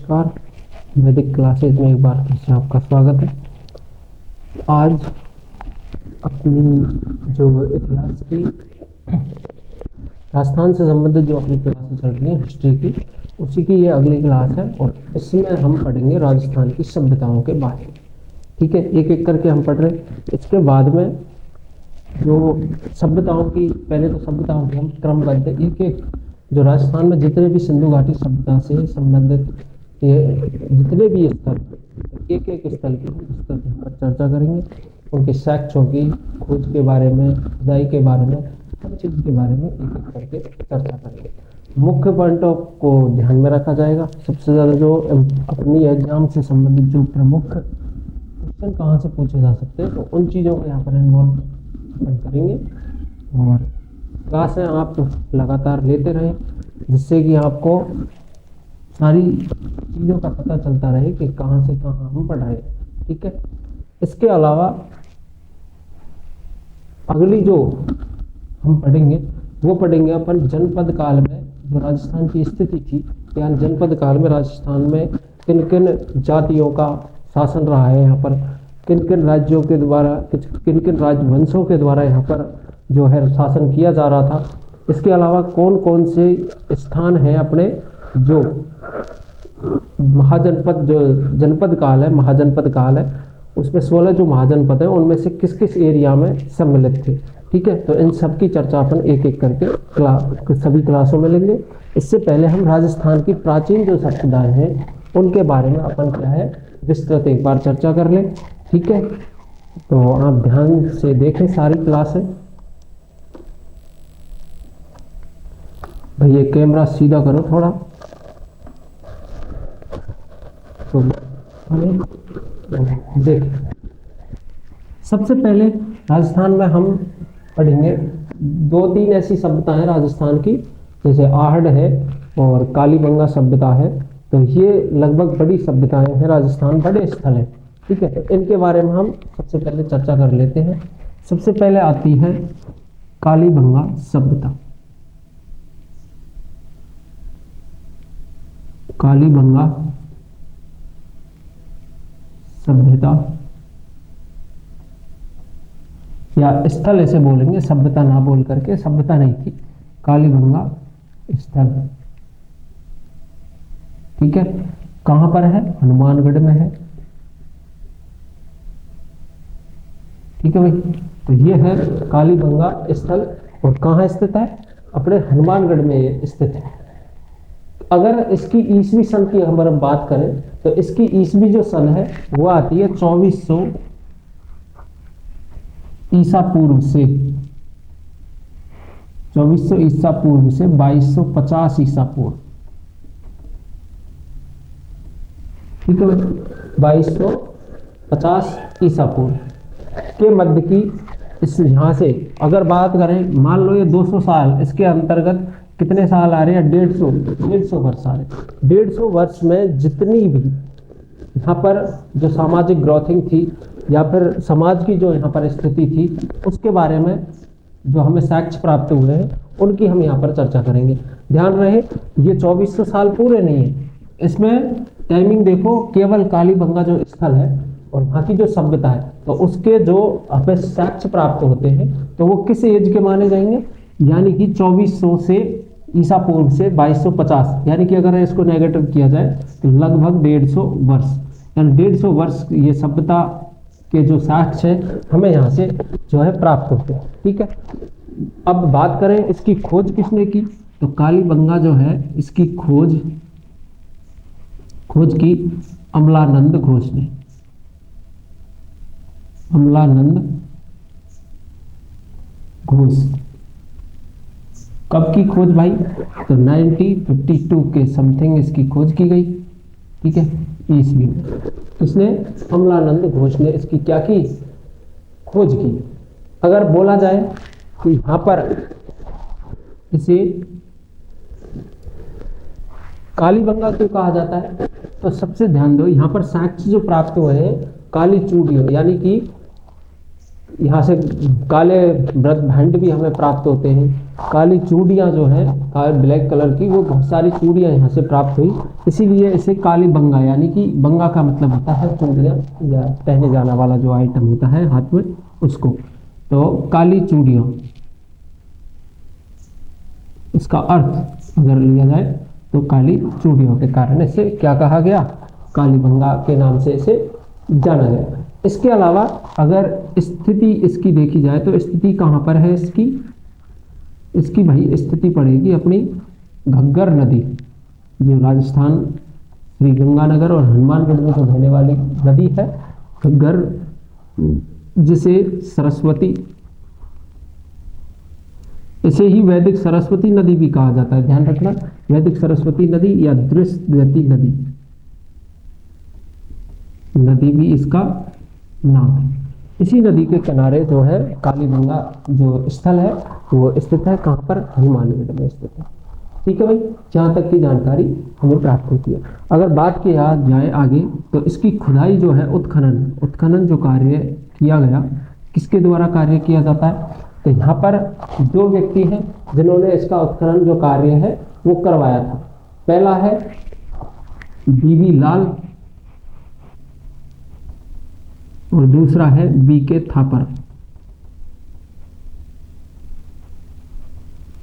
नमस्कार, वैदिक क्लासेज में एक बार फिर से आपका स्वागत है। आज अपनी जो इतिहास की राजस्थान से संबंधित जो अपनी क्लासेस चल रही हैं हिस्ट्री की, उसी की ये अगली क्लास है और इसमें हम पढ़ेंगे राजस्थान की सभ्यताओं के बारे में। ठीक है, एक एक करके हम पढ़ रहे हैं। इसके बाद में जो सभ्यताओं की, पहले तो सभ्यताओं की हम क्रमबद्ध एक एक जो राजस्थान में जितने भी सिंधु घाटी सभ्यता से संबंधित ये जितने भी स्थल, एक एक स्थल की हम स्तर पर चर्चा करेंगे। उनके साक्ष्यों की खोज के बारे में, खुदाई के बारे में, हर चीज़ के बारे में एक एक करके चर्चा करेंगे। मुख्य पॉइंटों को ध्यान में रखा जाएगा। सबसे ज़्यादा जो अपनी एग्जाम से संबंधित जो प्रमुख क्वेश्चन कहाँ से पूछे जा सकते हैं, तो उन चीज़ों को यहाँ पर इन्वॉल्व करेंगे और क्लासें आप लगातार लेते रहें, जिससे कि आपको सारी चीज़ों का पता चलता रहे कि कहाँ से कहाँ हम पढ़ रहे हैं। ठीक है, इसके अलावा अगली जो हम पढ़ेंगे वो पढ़ेंगे अपन जनपद काल में जो राजस्थान की स्थिति थी, यानी जनपद काल में राजस्थान में किन किन जातियों का शासन रहा है, यहाँ पर किन किन राज्यों के द्वारा, किन किन राजवंशों के द्वारा यहाँ पर जो है शासन किया जा रहा था। इसके अलावा कौन कौन से स्थान हैं अपने जो महाजनपद, जो जनपद काल है, महाजनपद काल है, उसमें 16 जो महाजनपद हैं उनमें से किस किस एरिया में सम्मिलित थे। ठीक है, तो इन सब की चर्चा अपन एक एक करके सभी क्लासों में लेंगे। इससे पहले हम राजस्थान की प्राचीन जो सभ्यताएं हैं उनके बारे में अपन क्या है विस्तृत एक बार चर्चा कर लें। ठीक है, तो आप ध्यान से देखें सारी क्लासें। भैया कैमरा सीधा करो थोड़ा, तो देखें। सबसे पहले राजस्थान में हम पढ़ेंगे 2-3 ऐसी सभ्यता है राजस्थान की, जैसे आहड़ है और कालीबंगा सभ्यता है। तो ये लगभग बड़ी सभ्यताएं हैं राजस्थान, बड़े स्थल हैं। ठीक है, तो इनके बारे में हम सबसे पहले चर्चा कर लेते हैं। सबसे पहले आती है कालीबंगा सभ्यता। कालीबंगा सभ्यता या स्थल ऐसे बोलेंगे, सभ्यता ना बोल करके, सभ्यता नहीं थी, कालीबंगा स्थल। ठीक है, कहां पर है? हनुमानगढ़ में है। ठीक है भाई, तो ये है कालीबंगा स्थल और कहाँ स्थित है? अपने हनुमानगढ़ में ये स्थित है। अगर इसकी ईसवी सन की हम बात करें तो इसकी ईसवी जो सन है वो आती है 2400 ईसा पूर्व से, 2400 ईसा पूर्व से 2250 ईसा पूर्व। ठीक है, 2250 ईसा पूर्व के मध्य की इस यहाँ से अगर बात करें, मान लो ये 200 साल, इसके अंतर्गत कितने साल आ रहे हैं? 150 वर्ष आ रहे हैं। 150 वर्ष में जितनी भी यहाँ पर जो सामाजिक ग्रोथिंग थी या फिर समाज की जो यहाँ पर स्थिति थी, उसके बारे में जो हमें साक्ष्य प्राप्त हुए हैं उनकी हम यहाँ पर चर्चा करेंगे। ध्यान रहे, ये 2400 साल पूरे नहीं है, इसमें टाइमिंग देखो, केवल कालीबंगा जो स्थल है और वहाँ की जो सभ्यता है, तो उसके जो हमें साक्ष्य प्राप्त होते हैं तो वो किस एज के माने जाएंगे? यानी कि 2400 से ईसा पूर्व से 2250, यानी कि अगर इसको नेगेटिव किया जाए तो लगभग 150 वर्ष, यानी 150 वर्ष ये सभ्यता के जो साक्ष्य है हमें यहाँ से जो है प्राप्त होते हैं। ठीक है, अब बात करें इसकी खोज किसने की, तो कालीबंगा जो है इसकी खोज की अमलानंद घोष ने। अमलानंद घोष कब की खोज भाई? तो 1952 के समथिंग इसकी खोज की गई। ठीक है, ईस्वी में इसने अमलानंद घोष ने इसकी क्या की? खोज की। अगर बोला जाए कि यहाँ पर इसे कालीबंगा क्यों कहा जाता है, तो सबसे ध्यान दो, यहाँ पर साक्ष्य जो प्राप्त हुए हैं काली चूड़ियों, यानी कि यहाँ से काले व्रत भंड भी हमें प्राप्त होते हैं, काली चूड़ियाँ जो है ब्लैक कलर की, वो बहुत सारी चूड़ियाँ यहाँ से प्राप्त हुई, इसीलिए इसे काली बंगा, यानी कि बंगा का मतलब होता है चूड़ियाँ या पहने जाने वाला जो आइटम होता है हाथ में उसको। तो काली चूड़ियाँ, इसका अर्थ अगर लिया जाए तो काली चूड़ियों के कारण इसे क्या कहा गया, काली बंगा के नाम से इसे जाना गया। इसके अलावा अगर स्थिति इसकी देखी जाए तो स्थिति कहाँ पर है इसकी भाई स्थिति पड़ेगी अपनी घग्गर नदी, जो राजस्थान श्री गंगानगर और हनुमानगढ़ में जो बहने वाली नदी है घग्गर, जिसे सरस्वती, इसे ही वैदिक सरस्वती नदी भी कहा जाता है, ध्यान रखना, वैदिक सरस्वती नदी या दृश्यवती नदी भी इसका नाम है। इसी नदी के किनारे जो है कालीबंगा जो स्थल है वो स्थित है, कहाँ पर, हनुमानगढ़ में स्थित है। ठीक है भाई, जहाँ तक की जानकारी हमें प्राप्त होती है। अगर बात किया जाए आगे तो इसकी खुदाई जो है उत्खनन जो कार्य किया गया, किसके द्वारा कार्य किया जाता है, तो यहाँ पर दो व्यक्ति हैं जिन्होंने इसका उत्खनन जो कार्य है वो करवाया था। पहला है बीवी लाल और दूसरा है बीके थापर।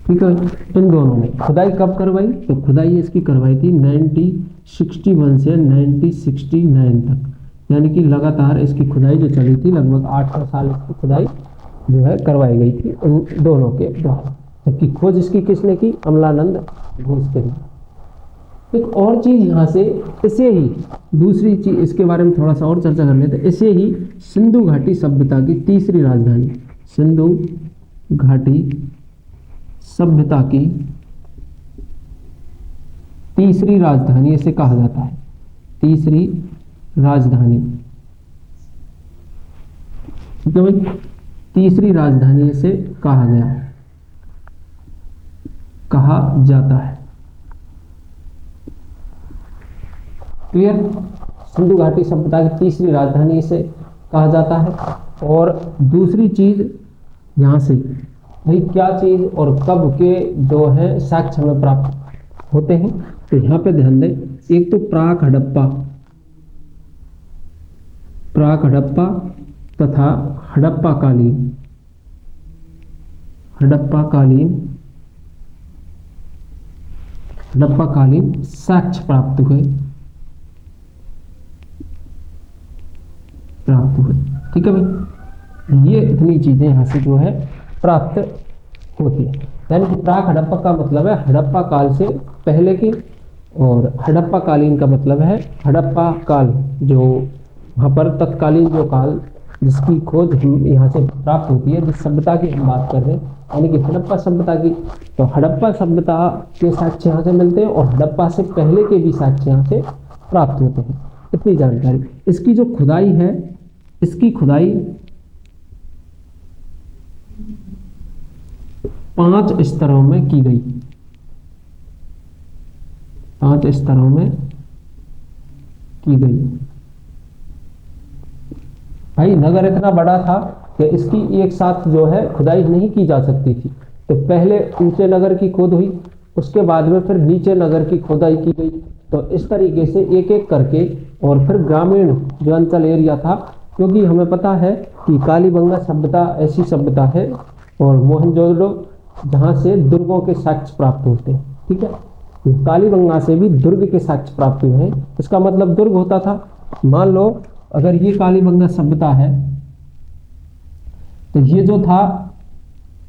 ठीक है, इन दोनों ने खुदाई कब करवाई, तो खुदाई इसकी करवाई थी 1961 से 1969 तक, यानी कि लगातार इसकी खुदाई जो चली थी लगभग 800 साल इसकी खुदाई जो है करवाई गई थी इन दोनों के द्वारा। जबकि खोज इसकी किसने की, अमलानंद घोष के लिए। एक और चीज यहाँ से, इसे ही दूसरी चीज इसके बारे में थोड़ा सा और चर्चा कर लेते हैं। इसे ही सिंधु घाटी सभ्यता की तीसरी राजधानी, सिंधु घाटी सभ्यता की तीसरी राजधानी इसे कहा जाता है, तीसरी राजधानी। ठीक है भाई, तीसरी राजधानी इसे कहा जाता है। क्लियर, सिंधु घाटी सभ्यता की तीसरी राजधानी इसे कहा जाता है। और दूसरी चीज यहाँ से भाई क्या चीज और कब के जो है साक्ष्य हमें प्राप्त होते हैं, तो यहाँ पे ध्यान दें। एक तो प्राक हड़प्पा तथा हड़प्पा कालीन साक्ष्य प्राप्त हुए। ठीक है भाई, ये इतनी चीजें यहाँ से जो है प्राप्त होती है। यानी कि प्राक हड़प्पा का मतलब है हड़प्पा काल से पहले की, और हड़प्पा कालीन का मतलब है हड़प्पा काल, जो वहाँ पर तत्कालीन जो काल जिसकी खोज हम यहाँ से प्राप्त होती है, जिस सभ्यता की हम बात कर रहे हैं, यानी कि हड़प्पा सभ्यता की। तो हड़प्पा सभ्यता के साक्ष्य यहाँ से मिलते हैं और हड़प्पा से पहले के भी साक्ष्य यहाँ से प्राप्त होते हैं। इतनी जानकारी। इसकी जो खुदाई है, इसकी खुदाई 5 स्तरों में की गई, 5 स्तरों में की गई। भाई नगर इतना बड़ा था कि इसकी एक साथ जो है खुदाई नहीं की जा सकती थी, तो पहले ऊंचे नगर की खोद हुई, उसके बाद में फिर नीचे नगर की खुदाई की गई। तो इस तरीके से एक एक करके, और फिर ग्रामीण जो अंचल एरिया था, क्योंकि हमें पता है कि कालीबंगा सभ्यता ऐसी सभ्यता है और मोहनजोदड़ो जहाँ से दुर्गों के साक्ष्य प्राप्त होते हैं। ठीक है, कालीबंगा से भी दुर्ग के साक्ष्य प्राप्त हुए हैं। इसका मतलब दुर्ग होता था, मान लो अगर ये कालीबंगा सभ्यता है तो ये जो था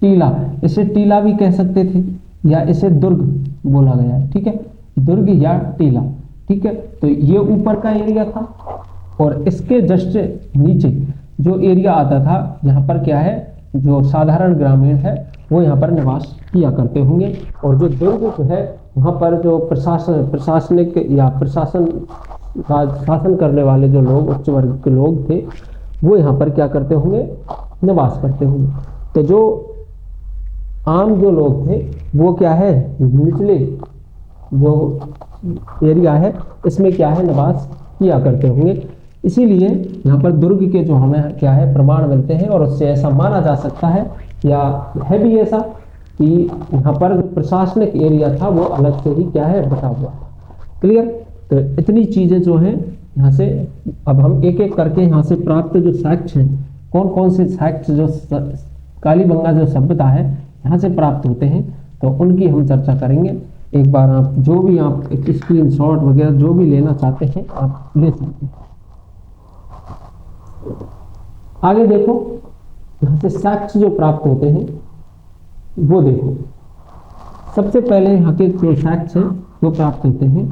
टीला, इसे टीला भी कह सकते थे या इसे दुर्ग बोला गया है। ठीक है, दुर्ग या टीला। ठीक है, तो ये ऊपर का एरिया था और इसके जस्ट नीचे जो एरिया आता था, यहाँ पर क्या है, जो साधारण ग्रामीण है वो यहाँ पर निवास किया करते होंगे। और जो दुर्ग जो है वहाँ पर जो प्रशासनिक या शासन करने वाले जो लोग, उच्च वर्ग के लोग थे, वो यहाँ पर क्या करते होंगे, निवास करते होंगे। तो जो आम जो लोग थे वो क्या है, निचले जो एरिया है इसमें क्या है, निवास किया करते होंगे। इसीलिए यहाँ पर दुर्ग के जो हमें क्या है प्रमाण मिलते हैं, और उससे ऐसा माना जा सकता है या है भी ऐसा कि यहाँ पर जो प्रशासनिक एरिया था वो अलग से ही क्या है बटा हुआ। क्लियर। तो इतनी चीजें जो हैं यहाँ से अब हम एक एक करके यहाँ से प्राप्त जो साक्ष्य हैं, कौन कौन से साक्ष्य जो कालीबंगा जो सभ्यता है यहाँ से प्राप्त होते हैं, तो उनकी हम चर्चा करेंगे। एक बार आप जो भी आप एक स्क्रीनशॉट वगैरह जो भी लेना चाहते हैं आप ले सकते हैं। आगे देखो यहाँ से साक्ष्य जो प्राप्त होते हैं वो देखो। सबसे पहले यहाँ के जो साक्ष्य हैं वो प्राप्त होते हैं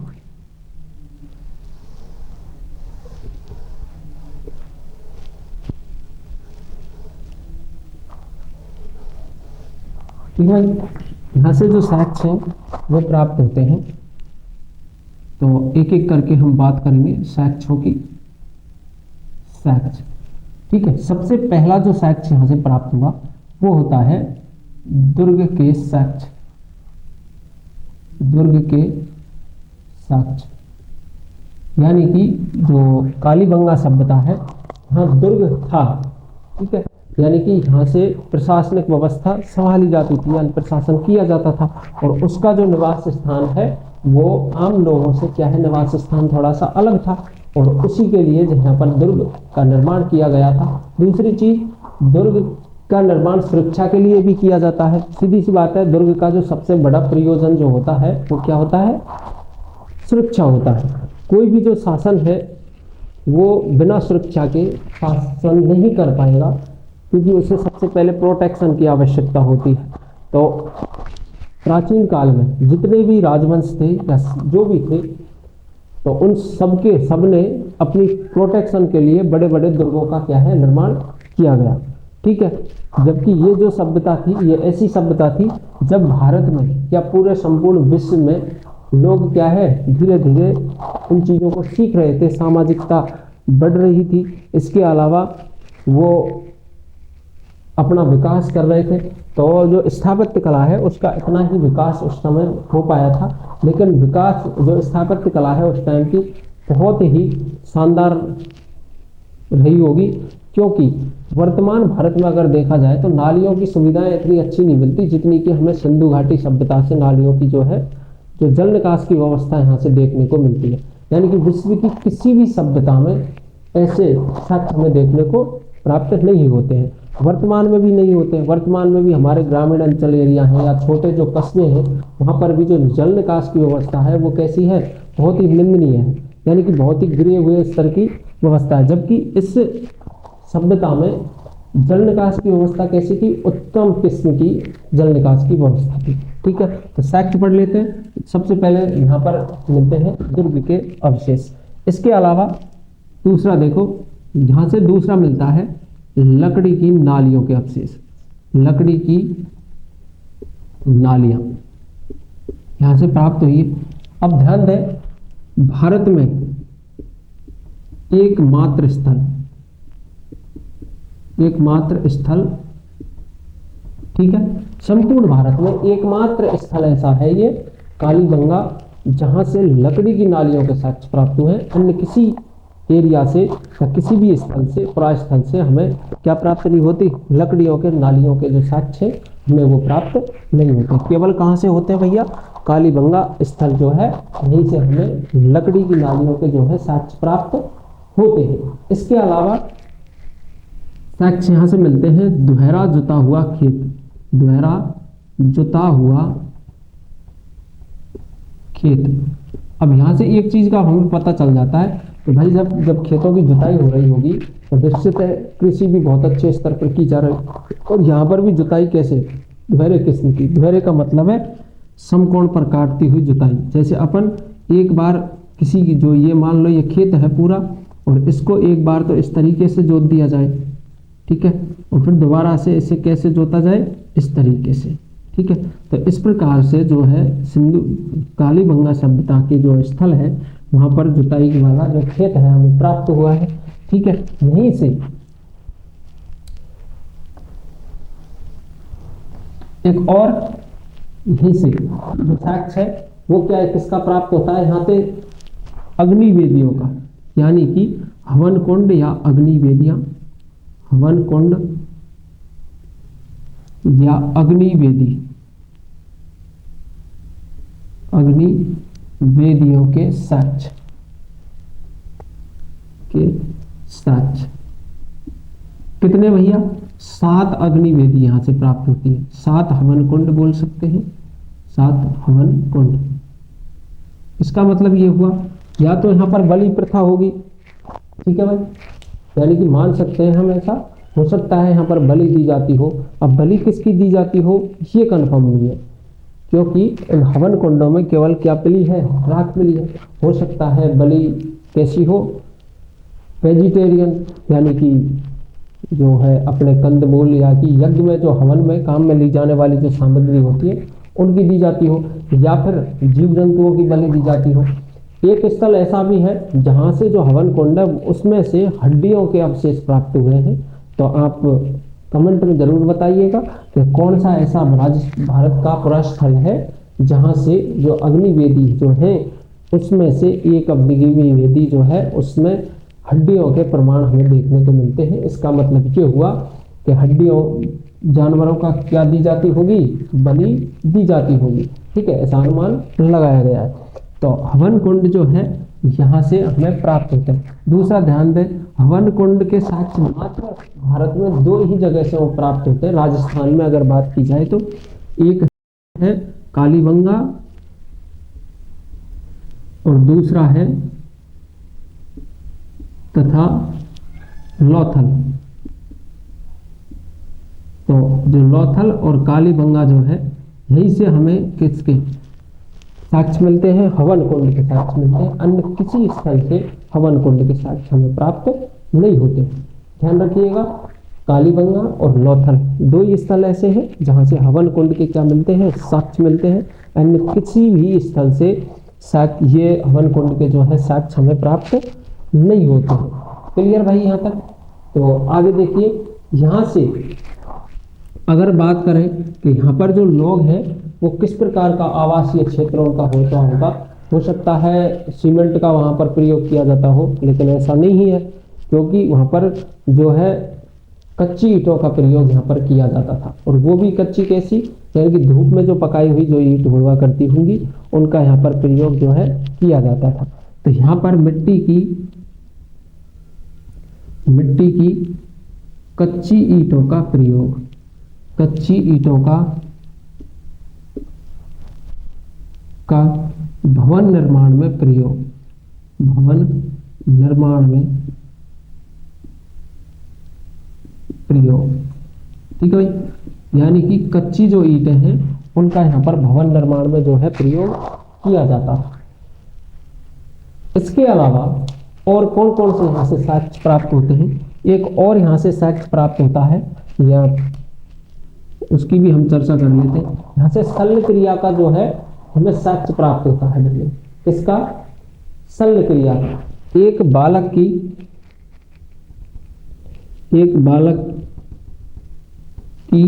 ठीक है। यहाँ से जो साक्ष्य हैं वो प्राप्त होते हैं, तो एक एक करके हम बात करेंगे साक्ष्यों की। साक्ष्य ठीक है। सबसे पहला जो साक्ष्य यहाँ से प्राप्त हुआ वो होता है दुर्ग के साक्ष्य। दुर्ग के साक्ष्य यानी कि जो कालीबंगा सभ्यता है यहाँ दुर्ग था। ठीक है। यानी कि यहाँ से प्रशासनिक व्यवस्था संभाली जाती थी, यानी प्रशासन किया जाता था, और उसका जो निवास स्थान है वो आम लोगों से क्या है, निवास स्थान थोड़ा सा अलग था, और उसी के लिए यहाँ पर दुर्ग का निर्माण किया गया था। दूसरी चीज, दुर्ग का निर्माण सुरक्षा के लिए भी किया जाता है। सीधी सी बात है, दुर्ग का जो सबसे बड़ा प्रयोजन जो होता है वो क्या होता है, सुरक्षा होता है। कोई भी जो शासन है वो बिना सुरक्षा के शासन नहीं कर पाएगा, क्योंकि उसे सबसे पहले प्रोटेक्शन की आवश्यकता होती है। तो प्राचीन काल में जितने भी राजवंश थे या जो भी थे, तो उन सबने अपनी प्रोटेक्शन के लिए बड़े बड़े दुर्गों का क्या है, निर्माण किया गया। ठीक है। जबकि ये जो सभ्यता थी ये ऐसी सभ्यता थी जब भारत में या पूरे संपूर्ण विश्व में लोग क्या है धीरे धीरे उन चीज़ों को सीख रहे थे, सामाजिकता बढ़ रही थी। इसके अलावा वो अपना विकास कर रहे थे, तो जो स्थापत्य कला है उसका इतना ही विकास उस समय हो पाया था। लेकिन विकास जो स्थापत्य कला है उस टाइम की बहुत ही शानदार रही होगी, क्योंकि वर्तमान भारत में अगर देखा जाए तो नालियों की सुविधाएं इतनी अच्छी नहीं मिलती जितनी कि हमें सिंधु घाटी सभ्यता से नालियों की जो है जो जल निकास की व्यवस्था यहाँ से देखने को मिलती है। यानी कि विश्व की किसी भी सभ्यता में ऐसे साक्ष्य हमें देखने को प्राप्त नहीं होते हैं, वर्तमान में भी नहीं होते हैं। वर्तमान में भी हमारे ग्रामीण अंचल एरिया हैं या छोटे जो कस्बे हैं वहाँ पर भी जो जल निकास की व्यवस्था है वो कैसी है, बहुत ही निंदनीय है, यानी कि बहुत ही गिरे हुए स्तर की व्यवस्था है। जबकि इस सभ्यता में जल निकास की व्यवस्था कैसी थी, उत्तम किस्म की जल निकास की व्यवस्था थी। ठीक है। तो साक्ष्य पढ़ लेते हैं। सबसे पहले यहाँ पर मिलते हैं दुर्ग के अवशेष। इसके अलावा दूसरा देखो, यहाँ से दूसरा मिलता है लकड़ी की नालियों के अवशेष। लकड़ी की नालियां यहाँ से प्राप्त हुई। अब ध्यान दें, भारत में एकमात्र स्थल ठीक है, संपूर्ण भारत में एकमात्र स्थल ऐसा है ये कालीबंगा, जहां से लकड़ी की नालियों के साक्ष्य प्राप्त हुए हैं। अन्य किसी एरिया से या किसी भी स्थल से, प्रास्थल से हमें क्या प्राप्त नहीं होती, लकड़ियों के नालियों के जो साक्ष्य हमें वो प्राप्त नहीं होते। केवल कहाँ से होते हैं भैया, कालीबंगा स्थल जो है यहीं से हमें लकड़ी की नालियों के जो है साक्ष्य प्राप्त होते हैं। इसके अलावा साक्ष्य यहाँ से मिलते हैं दोहरा जुता हुआ खेत। दोहरा जुता हुआ खेत। अब यहाँ से एक चीज का हमें पता चल जाता है कि भाई जब खेतों की जुताई हो रही होगी तो निश्चित है कृषि भी बहुत अच्छे स्तर पर की जा रही है। और यहाँ पर भी जुताई कैसे, दोहरे किस्म की। दोहरे का मतलब है समकोण पर काटती हुई जुताई। जैसे अपन एक बार किसी की जो ये मान लो ये खेत है पूरा, और इसको एक बार तो इस तरीके से जोत दिया जाए, ठीक है, और फिर दोबारा से इसे कैसे जोता जाए, इस तरीके से। ठीक है। तो इस प्रकार से जो है सिंधु कालीबंगा सभ्यता के जो स्थल है वहां पर जुताई वाला जो खेत है हमें प्राप्त हुआ है। ठीक है। यहीं से एक और यहीं से जो साक्ष्य है वो क्या है, किसका प्राप्त होता है, यहाँ पे अग्निवेदियों का, यानी कि हवन कुंड या अग्निवेदियां, हवन कुंड या अग्निवेदी अग्नि वेदियों के साक्ष्य कितने भैया? 7 अग्नि वेदी यहां से प्राप्त होती है। 7 हवन कुंड बोल सकते हैं, 7 हवन कुंड। इसका मतलब ये हुआ या तो यहाँ पर बलि प्रथा होगी, ठीक है भाई, यानी कि मान सकते हैं हम ऐसा हो सकता है यहाँ पर बलि दी जाती हो। अब बलि किसकी दी जाती हो ये कंफर्म नहीं है, क्योंकि इन हवन कुंडों में केवल क्या मिली है? राख मिली है। हो सकता है बलि कैसी हो? वेजिटेरियन, यानी कि जो है अपने कंदमूल या कि यज्ञ में जो हवन में काम में ली जाने वाली जो सामग्री होती है उनकी दी जाती हो, या फिर जीव जंतुओं की बलि दी जाती हो। एक स्थल ऐसा भी है जहां से जो हवन कुंड है उसमें से हड्डियों के अवशेष प्राप्त हुए हैं। तो आप कमेंट में जरूर बताइएगा कि कौन सा ऐसा भारत का पुरा स्थल है जहां से जो अग्नि वेदी जो है उसमें से एक अग्नि वेदी जो है उसमें हड्डियों के प्रमाण हमें देखने को मिलते हैं। इसका मतलब ये हुआ कि हड्डियों जानवरों का क्या दी जाती होगी? बलि दी जाती होगी, ठीक है, ऐसा अनुमान लगाया गया है। तो हवन कुंड जो है यहाँ से हमें प्राप्त होते हैं। दूसरा ध्यान दें, हवन कुंड के साक्ष्य मात्र भारत में 2 ही जगह से वो प्राप्त होते हैं। राजस्थान में अगर बात की जाए तो एक है कालीबंगा और दूसरा है तथा लोथल। तो जो लोथल और कालीबंगा जो है यहीं से हमें किसके साक्ष्य मिलते हैं? हवन कुंड के साक्ष्य मिलते हैं। अन्य किसी स्थल से हवन कुंड के साक्ष्य हमें प्राप्त नहीं होते। ध्यान रखिएगा, कालीबंगा और लोथल 2 ही स्थल ऐसे हैं जहां से हवन कुंड के क्या मिलते हैं? साक्ष्य मिलते हैं। अन्य किसी भी स्थल से ये हवन कुंड के जो है साक्ष्य हमें प्राप्त नहीं होते हैं। क्लियर भाई यहाँ तक? तो आगे देखिए, यहाँ से अगर बात करें कि यहाँ पर जो लोग हैं वो किस प्रकार का आवासीय क्षेत्र उनका होता होगा। हो सकता है सीमेंट का वहाँ पर प्रयोग किया जाता हो, लेकिन ऐसा नहीं है, क्योंकि वहाँ पर जो है कच्ची ईंटों का प्रयोग यहाँ पर किया जाता था। और वो भी कच्ची कैसी? यानी कि धूप में जो पकाई हुई जो ईंट हुआ करती होंगी उनका यहाँ पर प्रयोग जो है किया जाता था। तो यहाँ पर मिट्टी की कच्ची ईंटों का प्रयोग, कच्ची ईंटों का भवन निर्माण में प्रयोग, भवन निर्माण में प्रयोग, ठीक है भाई। यानी कि कच्ची जो ईंटें हैं उनका यहाँ पर भवन निर्माण में जो है प्रयोग किया जाता है। इसके अलावा और कौन कौन से यहाँ से साक्ष्य प्राप्त होते हैं? एक और यहाँ से साक्ष्य प्राप्त होता है, या उसकी भी हम चर्चा कर लेते हैं। यहाँ से शल्य क्रिया का जो है हमें साक्ष्य प्राप्त होता है। देखिए किसका? शल्य क्रिया का। एक बालक की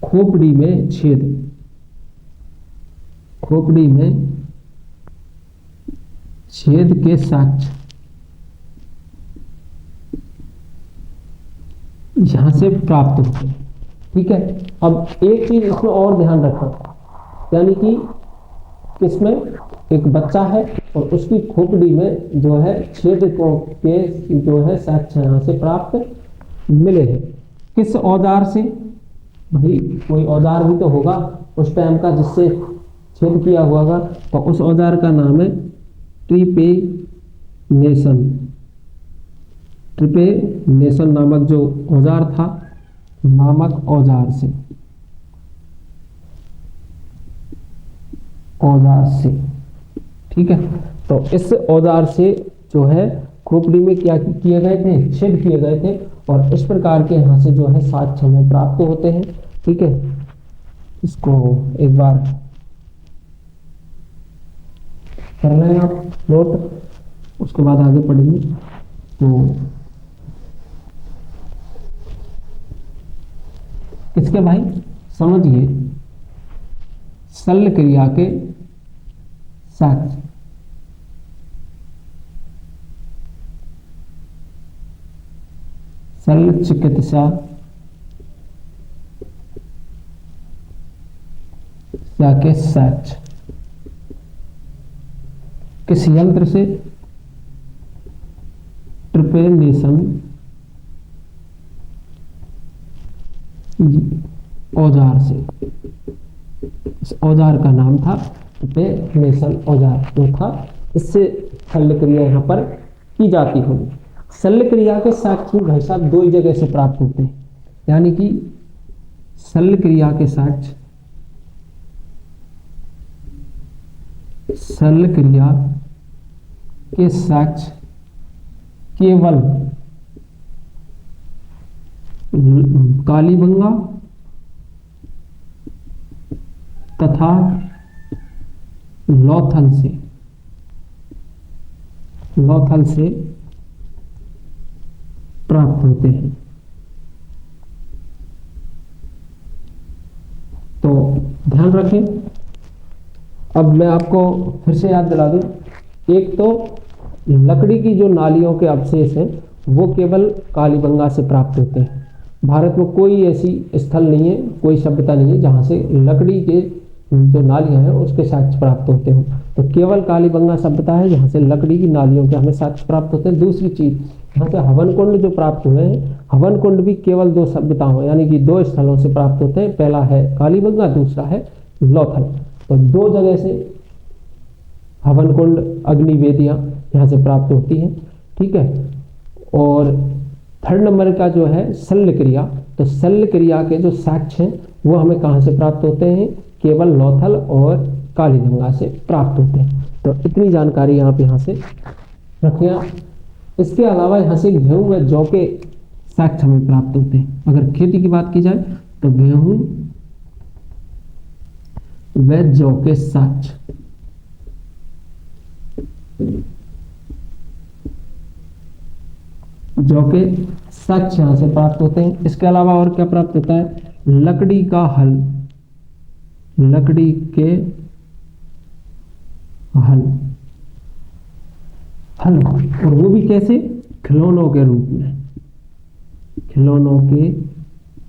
खोपड़ी में छेद, खोपड़ी में छेद के साक्ष्य यहां से प्राप्त होते हैं, ठीक है। अब एक चीज इसमें और ध्यान रखना, यानी कि इसमें एक बच्चा है और उसकी खोपड़ी में जो है छेद के जो है साक्ष्य यहां से प्राप्त मिले हैं। किस औजार से? भाई कोई औजार भी तो होगा उस टाइम का जिससे छेद किया हुआ होगा, तो उस औजार का नाम है ट्रिपेनेशन। ट्रिपेनेशन नामक जो औजार था, नामक औजार से, ठीक है। तो इस औजार से जो है खोपड़ी में क्या किए गए थे? छेद किए गए थे, और इस प्रकार के यहाँ से जो है साक्ष्य हमें प्राप्त होते हैं, ठीक है। इसको एक बार कर लें आप नोट, उसके बाद आगे पढ़ेंगे। तो किसके भाई? समझिए, शल्य क्रिया के साक्ष्य, शल्य चिकित्सा के साक्ष्य, किस यंत्र से? ट्रिपेनेशन औजार से। इस औजार का नाम था ट्रिपेनेशन औजार जो था, इससे शल्य क्रिया यहाँ पर की जाती होगी। शल्य क्रिया के साक्ष्य भाई साहब दो ही जगह से प्राप्त होते हैं, यानी कि शल्य क्रिया के साक्ष्य, शल्य क्रिया के साक्ष्य केवल कालीबंगा तथा लौथल से प्राप्त होते हैं। तो ध्यान रखें। अब मैं आपको फिर से याद दिला दूं, एक तो लकड़ी की जो नालियों के अवशेष हैं वो केवल कालीबंगा से प्राप्त होते हैं। भारत में कोई ऐसी स्थल नहीं है, कोई सभ्यता नहीं है जहाँ से लकड़ी के जो नालियाँ हैं उसके साक्ष्य प्राप्त होते हो। तो केवल कालीबंगा सभ्यता है जहाँ से लकड़ी की नालियों के हमें साक्ष्य प्राप्त होते हैं। दूसरी चीज़, यहाँ से हवन कुंड जो प्राप्त हुए हैं, हवन कुंड भी केवल दो सभ्यताओं यानी कि दो स्थलों से प्राप्त होते हैं। पहला है कालीबंगा, दूसरा है लौथल। तो दो जगह से हवन कुंड, अग्नि वेदियाँ यहाँ से प्राप्त होती हैं, ठीक है। और थर्ड नंबर का जो है शल्य क्रिया, तो शल्य क्रिया के जो साक्ष्य हैं वो हमें कहाँ से प्राप्त होते हैं? केवल लौथल और कालीबंगा से प्राप्त होते हैं। तो इतनी जानकारी आप यहाँ से रखिए। इसके अलावा यहाँ से गेहूँ व जौ के साक्ष्य हमें प्राप्त होते हैं। अगर खेती की बात की जाए तो गेहूँ व जौ के साक्ष्य, जौ के साक्ष्य यहाँ से प्राप्त होते हैं। इसके अलावा और क्या प्राप्त होता है? लकड़ी का हल, लकड़ी के हल, और वो भी कैसे? खिलौनों के रूप में, खिलौनों के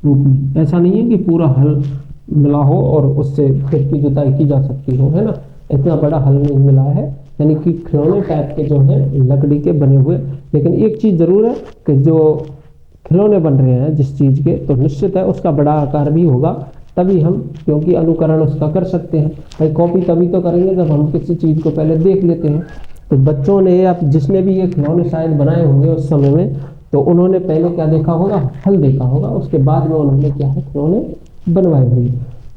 रूप में। ऐसा नहीं है कि पूरा हल मिला हो और उससे खेत की जुताई की जा सकती हो, है ना, इतना बड़ा हल नहीं मिला है, यानी कि खिलौने टाइप के जो है लकड़ी के बने हुए। लेकिन एक चीज़ ज़रूर है कि जो खिलौने बन रहे हैं जिस चीज़ के, तो निश्चित है उसका बड़ा आकार भी होगा, तभी हम, क्योंकि अनुकरण उसका कर सकते हैं भाई। कॉपी तभी तो करेंगे जब हम किसी चीज़ को पहले देख लेते हैं। तो बच्चों ने या जिसने भी ये खिलौने शायद बनाए होंगे उस समय में, तो उन्होंने पहले क्या देखा होगा? हल देखा होगा, उसके बाद में उन्होंने क्या है खिलौने बनवाए हुए।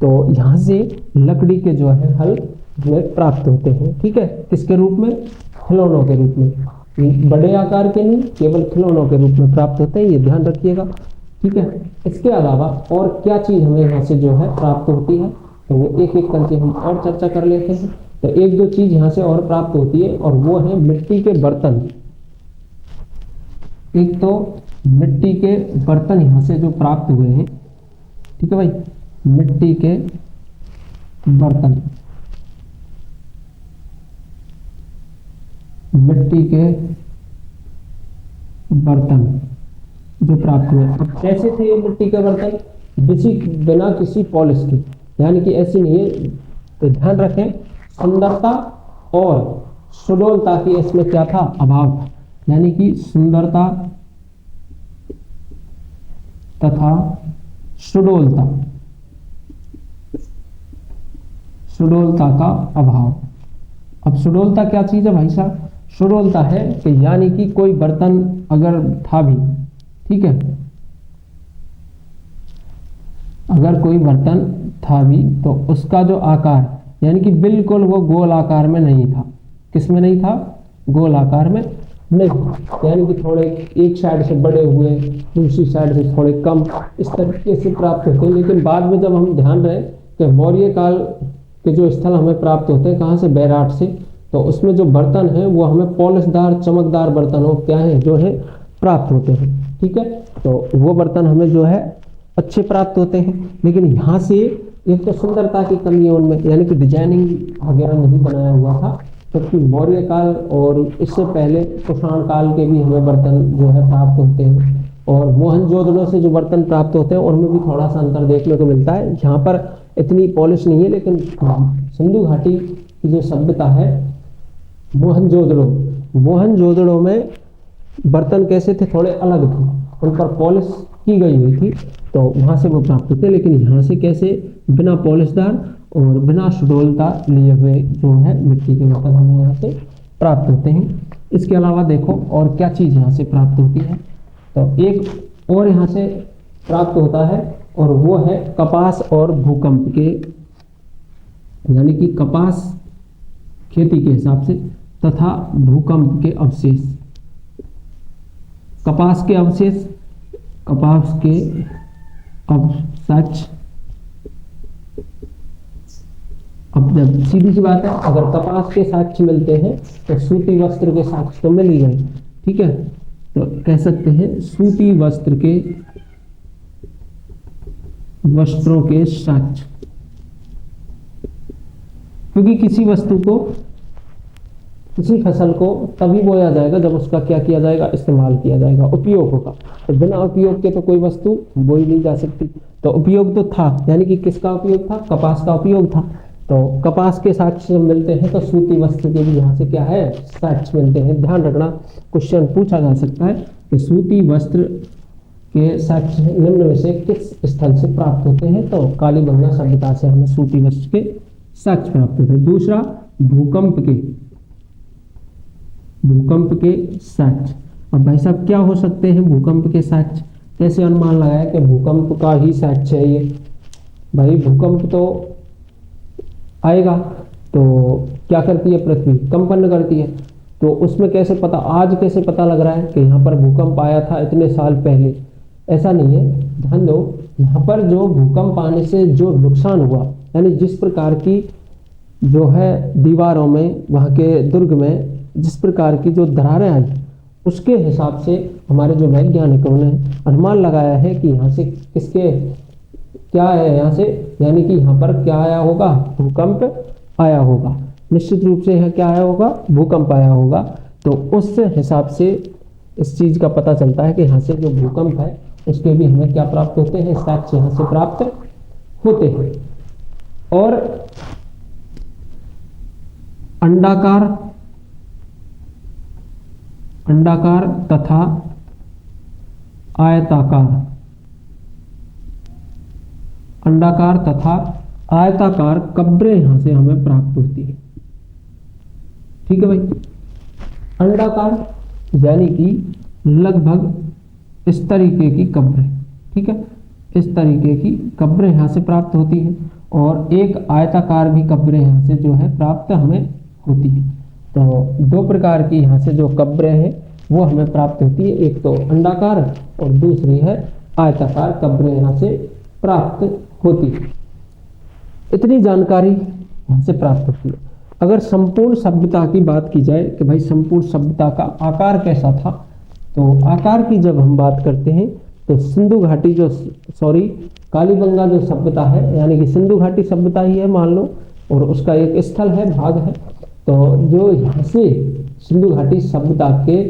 तो यहाँ से लकड़ी के जो है हल हमें प्राप्त होते हैं, ठीक है। किसके रूप में? खिलौनों के रूप में, बड़े आकार के नहीं, केवल खिलौनों के रूप में प्राप्त होते हैं, ये ध्यान रखिएगा, ठीक है। इसके अलावा और क्या चीज़ हमें यहाँ से जो है प्राप्त होती है, तो वो एक एक करके हम और चर्चा कर लेते हैं। तो एक दो चीज़ यहाँ से और प्राप्त होती है और वो है मिट्टी के बर्तन। एक तो मिट्टी के बर्तन यहाँ से जो प्राप्त हुए हैं, ठीक है भाई, मिट्टी के बर्तन, मिट्टी के बर्तन जो प्राप्त हुए। अब कैसे थे ये मिट्टी के बर्तन? बिना किसी पॉलिश के, यानी कि ऐसी नहीं है। तो ध्यान रखें, सुंदरता और सुडौलता की इसमें क्या था? अभाव था, यानी कि सुंदरता तथा सुडौलता, सुडौलता का अभाव। अब सुडौलता क्या चीज़ है भाई साहब? सुडौलता है कि यानी कि कोई बर्तन अगर था भी, ठीक है, अगर कोई बर्तन था भी तो उसका जो आकार, यानी कि बिल्कुल वो गोल आकार में नहीं था। किस में नहीं था? गोल आकार में नहीं, यानी कि थोड़े एक साइड से बड़े हुए, दूसरी साइड से थोड़े कम, इस तरीके से प्राप्त होते हैं। लेकिन बाद में जब हम ध्यान रहे कि मौर्य काल के जो स्थल हमें प्राप्त होते हैं, कहाँ से? बैराट से, तो उसमें जो बर्तन है वो हमें पॉलिशदार चमकदार बर्तनों क्या है जो है प्राप्त होते हैं, ठीक है। तो वो बर्तन हमें जो है अच्छे प्राप्त होते हैं। लेकिन यहाँ से एक तो सुंदरता की कमी है उनमें, यानी कि डिजाइनिंग वगैरह नहीं बनाया हुआ था, जबकि मौर्य काल और इससे पहले कुषाण काल के भी हमें बर्तन जो है प्राप्त होते हैं। और मोहनजोदड़ो से जो बर्तन प्राप्त होते हैं उनमें भी थोड़ा सा अंतर देखने को मिलता है। यहाँ पर इतनी पॉलिश नहीं है, लेकिन सिंधु घाटी की जो सभ्यता है मोहनजोदड़ो, मोहनजोदड़ो में बर्तन कैसे थे, थोड़े अलग थे, उन पर पॉलिश की गई हुई थी, तो वहाँ से वो प्राप्त होते, लेकिन यहाँ से कैसे बिना पॉलिशदार और बिना सुडोलता लिए हुए जो है मिट्टी के बर्तन हमें यहाँ से प्राप्त होते हैं। इसके अलावा देखो और क्या चीज़ यहाँ से प्राप्त होती है, तो एक और यहाँ से प्राप्त होता है और वो है कपास और भूकंप के, यानी कि कपास खेती के हिसाब से तथा भूकंप के अवशेष। कपास के अवशेष, कपास के अवशेष, अब जब सीधी सी बात है, अगर कपास के साक्ष्य मिलते हैं तो सूती वस्त्र के साक्ष्य तो मिल ही गए, ठीक है, तो कह सकते हैं सूती वस्त्र के, वस्त्रों के साक्ष्य, क्योंकि किसी वस्तु को, किसी फसल को तभी बोया जाएगा जब उसका क्या किया जाएगा, इस्तेमाल किया जाएगा, उपयोग होगा, तो बिना उपयोग के तो कोई वस्तु बोई नहीं जा सकती, तो उपयोग तो था, यानी कि किसका उपयोग था, कपास का उपयोग था, तो कपास के साक्ष्य मिलते हैं तो सूती वस्त्र के भी यहाँ से क्या है, साक्ष्य मिलते हैं। ध्यान रखना, क्वेश्चन पूछा जा सकता है कि सूती वस्त्र के साक्ष्य निम्न में से किस स्थल से प्राप्त होते हैं, तो कालीबंगा सभ्यता से हमें सूती वस्त्र के साक्ष्य प्राप्त होते हैं। दूसरा, भूकंप के, भूकंप के साक्ष्य। अब भाई साहब क्या हो सकते हैं भूकंप के साक्ष्य, कैसे अनुमान लगाया कि भूकंप का ही साक्ष्य है ये, भाई भूकंप तो आएगा तो क्या करती है, पृथ्वी कंपन करती है, तो उसमें कैसे पता, आज कैसे पता लग रहा है कि यहाँ पर भूकंप आया था इतने साल पहले, ऐसा नहीं है। ध्यान दो, यहाँ पर जो भूकंप आने से जो नुकसान हुआ, यानी जिस प्रकार की जो है दीवारों में, वहाँ के दुर्ग में जिस प्रकार की जो दरारें आई, उसके हिसाब से हमारे जो वैज्ञानिकों ने अनुमान लगाया है कि यहाँ से किसके क्या है, यहाँ से यानी कि यहाँ पर क्या आया होगा, भूकंप आया होगा, निश्चित रूप से यहाँ क्या आया होगा, भूकंप आया होगा। तो उस हिसाब से इस चीज़ का पता चलता है कि यहाँ से जो भूकंप है उसके भी हमें क्या प्राप्त होते हैं, साक्ष्य यहाँ से प्राप्त होते हैं। और अंडाकार, अंडाकार तथा आयताकार, अंडाकार तथा आयताकार कब्रें यहां से हमें प्राप्त होती है, ठीक है भाई। अंडाकार यानी कि लगभग इस तरीके की कब्रें, ठीक है, इस तरीके की कब्रें यहां से प्राप्त होती हैं, और एक आयताकार भी कब्रें यहां से जो है प्राप्त हमें होती है। तो दो प्रकार की यहाँ से जो कब्रें हैं वो हमें प्राप्त होती है, एक तो अंडाकार और दूसरी है आयताकार कब्रें यहाँ से प्राप्त होती है। इतनी जानकारी यहाँ से प्राप्त होती है। अगर संपूर्ण सभ्यता की बात की जाए कि भाई संपूर्ण सभ्यता का आकार कैसा था, तो आकार की जब हम बात करते हैं तो सिंधु घाटी जो कालीबंगा जो सभ्यता है, यानी कि सिंधु घाटी सभ्यता ही है मान लो, और उसका एक स्थल है, भाग है, तो जो यहाँ से सिंधु घाटी सभ्यता के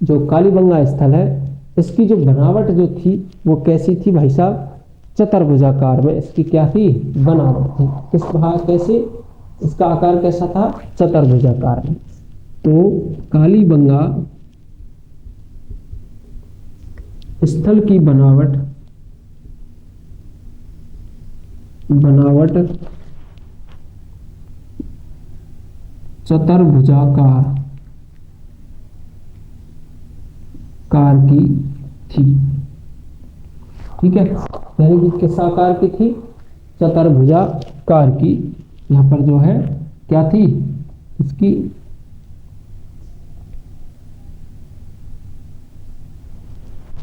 जो कालीबंगा स्थल है, इसकी जो बनावट जो थी वो कैसी थी भाई साहब, चतुर्भुजाकार में इसकी क्या थी, बनावट थी। किस भाग कैसे, इसका आकार कैसा था, चतुर्भुजाकार में। तो कालीबंगा स्थल की बनावट चतुर्भुजाकार की थी, ठीक है, यानी कि किस आकार की थी, चतुर्भुजाकार की। यहाँ पर जो है क्या थी, इसकी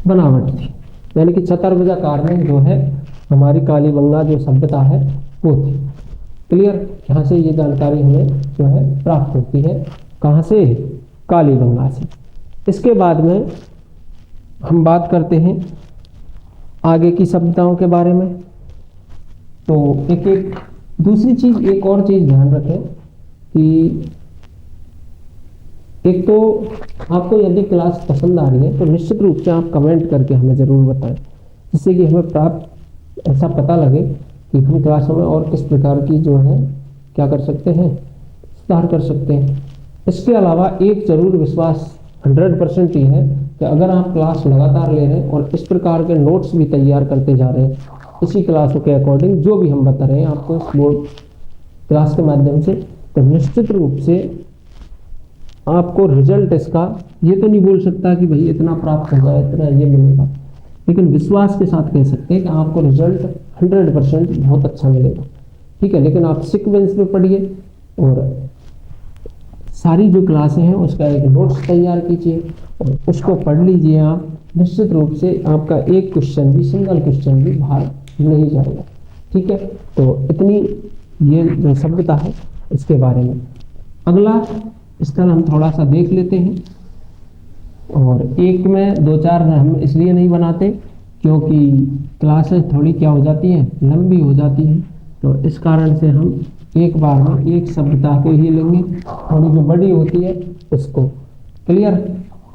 बनावट थी, यानी कि चतुर्भुजाकार में जो है हमारी कालीबंगा जो सभ्यता है वो थी। क्लियर, यहाँ से ये जानकारी हमें जो है प्राप्त होती है, कहाँ से, कालीबंगा से। इसके बाद में हम बात करते हैं आगे की सभ्यताओं के बारे में। तो एक दूसरी चीज, एक और चीज ध्यान रखें कि एक तो आपको यदि क्लास पसंद आ रही है तो निश्चित रूप से आप कमेंट करके हमें ज़रूर बताएं, जिससे कि हमें प्राप्त ऐसा पता लगे कि हम क्लासों में और किस प्रकार की जो है क्या कर सकते हैं, सुधार कर सकते हैं। इसके अलावा एक जरूर विश्वास 100% ही है कि अगर आप क्लास लगातार ले रहे हैं और इस प्रकार के नोट्स भी तैयार करते जा रहे हैं इसी क्लासों के अकॉर्डिंग जो भी हम बता रहे हैं आपको इस बोर्ड क्लास के माध्यम से, तो निश्चित रूप से आपको रिजल्ट इसका ये तो नहीं बोल सकता कि भाई इतना प्राप्त होगा, इतना ये मिलेगा, लेकिन विश्वास के साथ कह सकते हैं कि आपको रिजल्ट 100% बहुत अच्छा मिलेगा। ठीक है, लेकिन आप सीक्वेंस में पढ़िए और सारी जो क्लासें हैं उसका एक नोट्स तैयार कीजिए और उसको पढ़ लीजिए आप। निश्चित रूप से आपका एक क्वेश्चन भी, सिंगल क्वेश्चन भी बाहर नहीं जाएगा। ठीक है, तो इतनी ये जो सभ्यता है इसके बारे में। अगला स्तर हम थोड़ा सा देख लेते हैं, और एक में 2-4 हम इसलिए नहीं बनाते क्योंकि क्लासेस थोड़ी क्या हो जाती हैं, लंबी हो जाती हैं, तो इस कारण से हम एक बार में एक सभ्यता को ही लेंगे, थोड़ी जो बड़ी होती है उसको। क्लियर?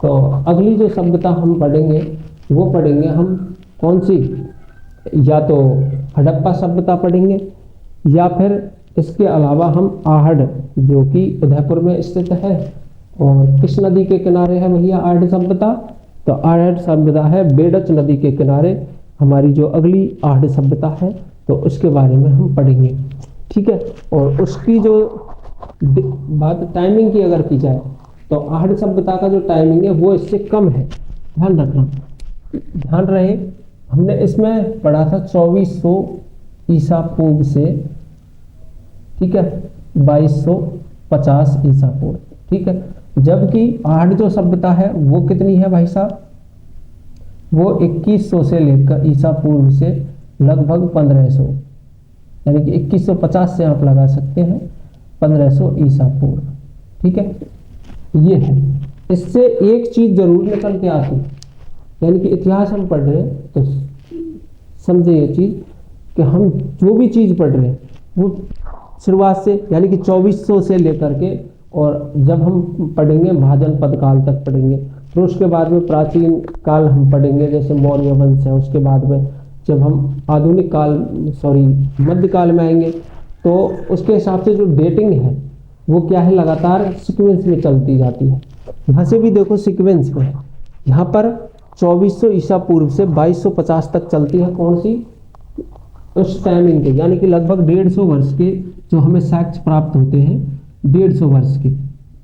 तो अगली जो सभ्यता हम पढ़ेंगे वो पढ़ेंगे हम कौन सी, या तो हड़प्पा सभ्यता पढ़ेंगे या फिर इसके अलावा हम आहड़ जो कि उदयपुर में स्थित है और किस नदी के किनारे है भैया आहड़ सभ्यता, तो आहड़ सभ्यता है बेडच नदी के किनारे हमारी जो अगली आहड़ सभ्यता है, तो उसके बारे में हम पढ़ेंगे। ठीक है, और उसकी जो बात टाइमिंग की अगर की जाए तो आहड़ सभ्यता का जो टाइमिंग है वो इससे कम है, ध्यान रखना। ध्यान रहे हमने इसमें पढ़ा था 2400 ईसा पूर्व से, ठीक है, 2250 ईसा पूर्व। ठीक है, जबकि आहड़ जो सभ्यता है वो कितनी है भाई साहब, वो 2100 से लेकर ईसा पूर्व से लगभग 1500, यानी कि 2150 से आप लगा सकते हैं 1500 ईसा पूर्व। ठीक है, ये है। इससे एक चीज जरूर निकल के आती, यानी कि इतिहास हम पढ़ रहे हैं तो समझे ये चीज कि हम जो भी चीज पढ़ रहे हैं वो शुरुआत से, यानी कि 2400 से लेकर के, और जब हम पढ़ेंगे महाजनपद काल तक पढ़ेंगे, फिर उसके बाद में प्राचीन काल हम पढ़ेंगे जैसे मौर्य वंश है, उसके बाद में जब हम आधुनिक काल मध्यकाल में आएंगे तो उसके हिसाब से जो डेटिंग है वो क्या है, लगातार सीक्वेंस में चलती जाती है। यहाँ से भी देखो सीक्वेंस में है, यहाँ पर 2400 ईसा पूर्व से 2250 तक चलती है, कौन सी, उस टाइमिंग के, यानी कि लगभग 150 वर्ष के जो हमें साक्ष्य प्राप्त होते हैं, 150 वर्ष के।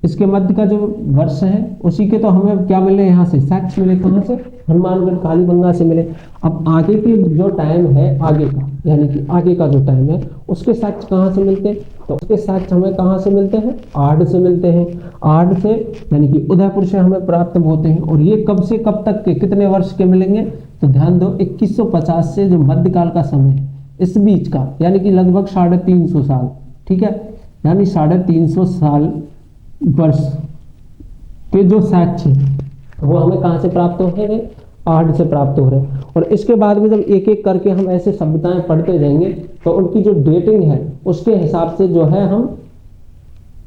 इसके मध्य का जो वर्ष है उसी के तो हमें क्या मिले, यहाँ से साक्ष्य मिले, कहाँ से, हनुमानगढ़ कालीबंगा से मिले। अब आगे के जो टाइम है आगे का, यानी कि आगे का जो टाइम है उसके साक्ष्य कहाँ से मिलते हैं, तो उसके साक्ष्य हमें कहाँ से मिलते हैं, आहड़ से मिलते हैं। आहड़ से यानी कि उदयपुर से हमें प्राप्त होते हैं, और ये कब से कब तक के, कितने वर्ष के मिलेंगे, तो ध्यान दो 2150 से जो मध्यकाल का समय है इस बीच का, यानी कि लगभग 350 साल। ठीक है, यानी 350 साल वर्ष के जो साक्ष्य वो हमें कहाँ से प्राप्त हो रहे हैं, आहड़ से प्राप्त हो रहे हैं। और इसके बाद में जब एक एक करके हम ऐसे सभ्यताएं पढ़ते जाएंगे तो उनकी जो डेटिंग है उसके हिसाब से जो है हम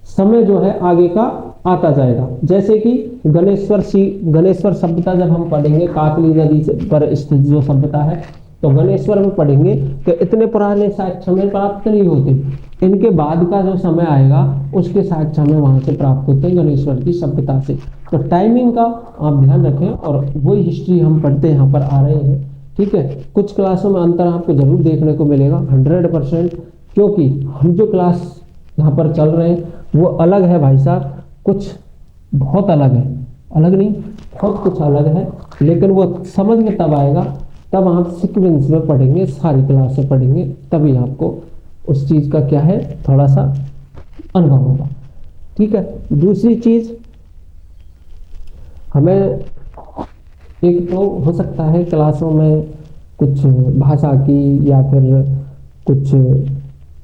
समय जो है आगे का आता जाएगा। जैसे कि गणेश्वर सभ्यता जब हम पढ़ेंगे, काकली नदी पर स्थित जो सभ्यता है, तो गणेश्वर में पढ़ेंगे कि इतने पुराने साक्ष्य हमें प्राप्त नहीं होते, इनके बाद का जो समय आएगा उसके साक्ष्य हमें वहां से प्राप्त होते हैं गणेश्वर की सभ्यता से। तो टाइमिंग का आप ध्यान रखें, और वही हिस्ट्री हम पढ़ते यहाँ पर आ रहे हैं। ठीक है, कुछ क्लासों में अंतर आपको जरूर देखने को मिलेगा 100%, क्योंकि हम जो क्लास यहाँ पर चल रहे हैं वो अलग है भाई साहब, कुछ बहुत अलग है, अलग नहीं बहुत कुछ अलग है, लेकिन वो समझ में तब आएगा तब आप सीक्वेंस में पढ़ेंगे, सारी क्लासें पढ़ेंगे, तभी आपको उस चीज़ का क्या है, थोड़ा सा अनुभव होगा। ठीक है, दूसरी चीज़ हमें एक तो हो सकता है क्लासों में कुछ भाषा की या फिर कुछ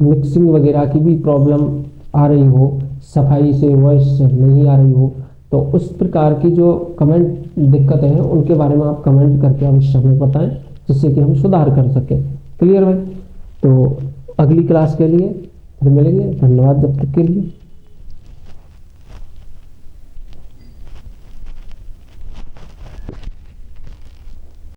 मिक्सिंग वगैरह की भी प्रॉब्लम आ रही हो, सफाई से वॉइस नहीं आ रही हो, तो उस प्रकार की जो कमेंट दिक्कतें हैं उनके बारे में आप कमेंट करके अवश्य हमें बताएं, जिससे कि हम सुधार कर सकें। क्लियर भाई? तो अगली क्लास के लिए फिर मिलेंगे, धन्यवाद जब तक के लिए।